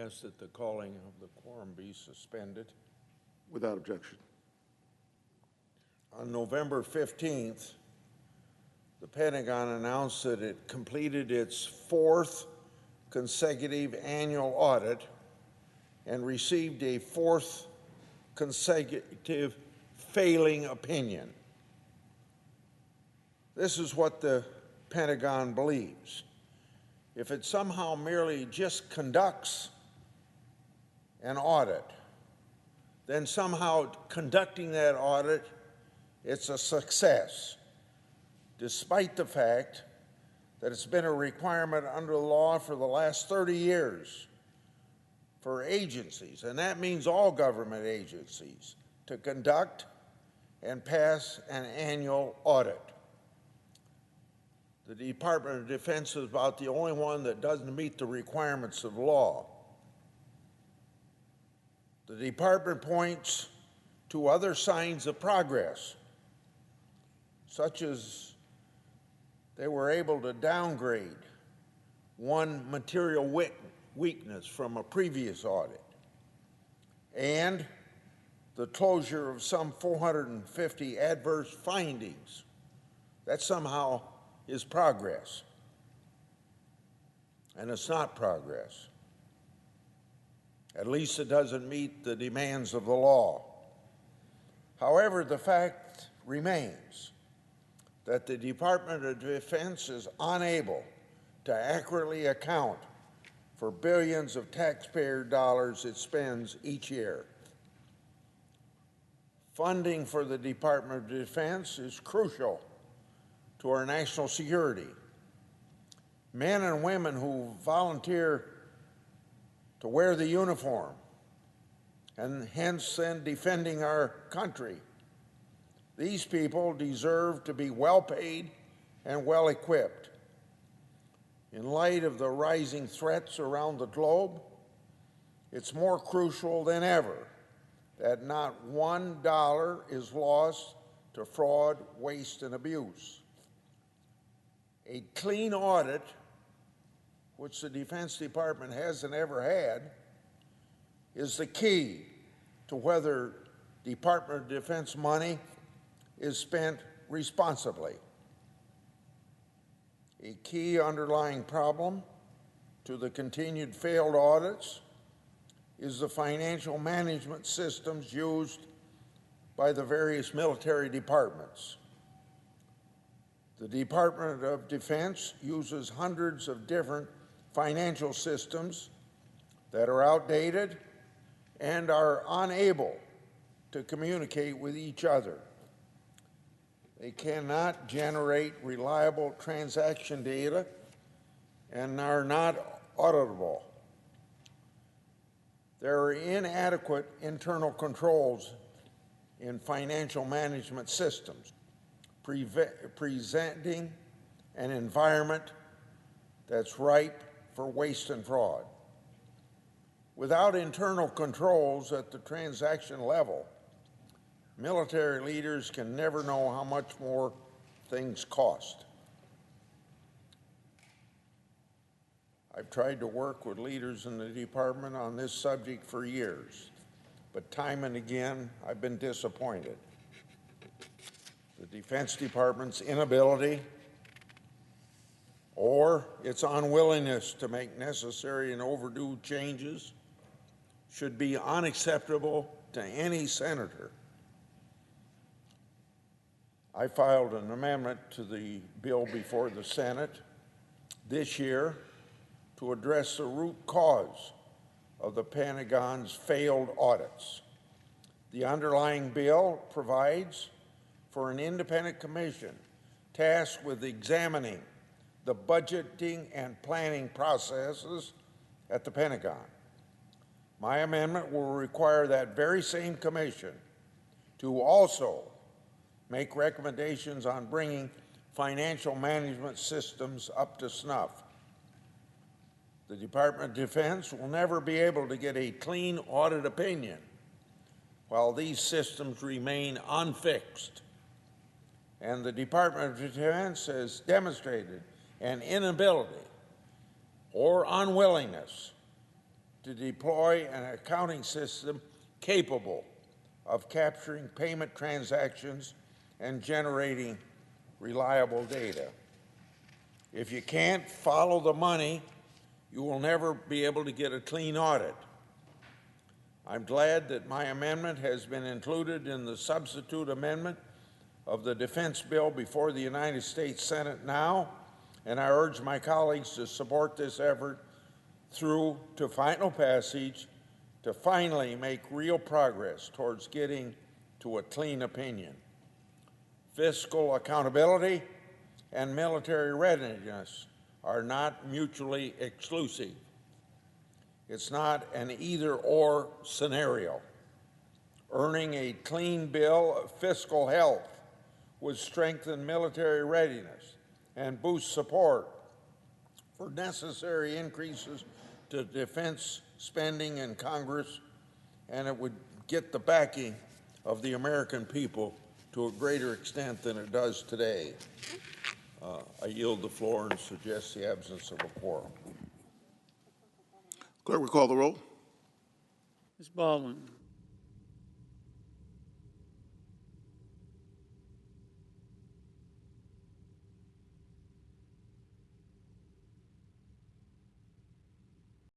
ask that the calling of the quorum be suspended. Without objection. On November 15th, the Pentagon announced that it completed its fourth consecutive annual audit and received a fourth consecutive failing opinion. This is what the Pentagon believes. If it somehow merely just conducts an audit, then somehow conducting that audit, it's a success, despite the fact that it's been a requirement under the law for the last 30 years for agencies, and that means all government agencies, to conduct and pass an annual audit. The Department of Defense is about the only one that doesn't meet the requirements of law. The department points to other signs of progress, such as they were able to downgrade one material weakness from a previous audit, and the closure of some 450 adverse findings. That somehow is progress, and it's not progress. At least it doesn't meet the demands of the law. However, the fact remains that the Department of Defense is unable to accurately account for billions of taxpayer dollars it spends each year. Funding for the Department of Defense is crucial to our national security. Men and women who volunteer to wear the uniform and hence then defending our country, these people deserve to be well paid and well equipped. In light of the rising threats around the globe, it's more crucial than ever that not $1 is lost to fraud, waste, and abuse. A clean audit, which the Defense Department hasn't ever had, is the key to whether Department of Defense money is spent responsibly. A key underlying problem to the continued failed audits is the financial management systems used by the various military departments. The Department of Defense uses hundreds of different financial systems that are outdated and are unable to communicate with each other. They cannot generate reliable transaction data and are not auditable. There are inadequate internal controls in financial management systems, presenting an environment that's ripe for waste and fraud. Without internal controls at the transaction level, military leaders can never know how much more things cost. I've tried to work with leaders in the department on this subject for years, but time and again, I've been disappointed. The Defense Department's inability or its unwillingness to make necessary and overdue changes should be unacceptable to any senator. I filed an amendment to the bill before the Senate this year to address the root cause of the Pentagon's failed audits. The underlying bill provides for an independent commission tasked with examining the budgeting and planning processes at the Pentagon. My amendment will require that very same commission to also make recommendations on bringing financial management systems up to snuff. The Department of Defense will never be able to get a clean audit opinion while these systems remain unfixed. And the Department of Defense has demonstrated an inability or unwillingness to deploy an accounting system capable of capturing payment transactions and generating reliable data. If you can't follow the money, you will never be able to get a clean audit. I'm glad that my amendment has been included in the substitute amendment of the defense bill before the United States Senate now, and I urge my colleagues to support this effort through to final passage to finally make real progress towards getting to a clean opinion. Fiscal accountability and military readiness are not mutually exclusive. It's not an either-or scenario. Earning a clean bill of fiscal health would strengthen military readiness and boost support for necessary increases to defense spending in Congress, and it would get the backing of the American people to a greater extent than it does today. I yield the floor and suggest the absence of a quorum. Clerk will call the roll. Ms. Baldwin.